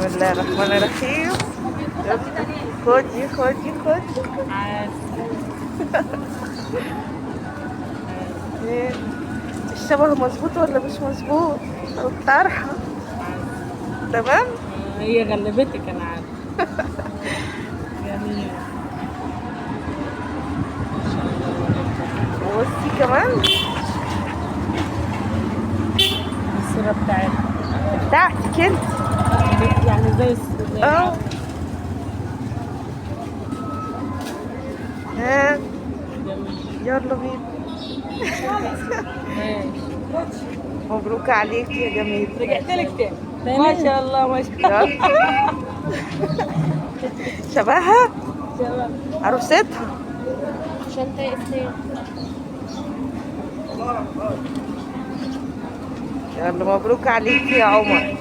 الله الرحمن الرحيم. خدي خدي خدي. إيه، الشبه مظبوط ولا مش مظبوط؟ الطرحة تمام. هي غلبتك انا عارفه. جميل. بصي كمان الصورة بتاعتها بتاعتك انت. يعني زي اه ها جميل. يلا بينا. ماشي. مبروك عليك يا جميل. رجعت لك تاني ما شاء الله ما شاء الله. يلا. شبهها شباب. عروستها. عشان تقفل. يلا مبروك عليك يا عمر.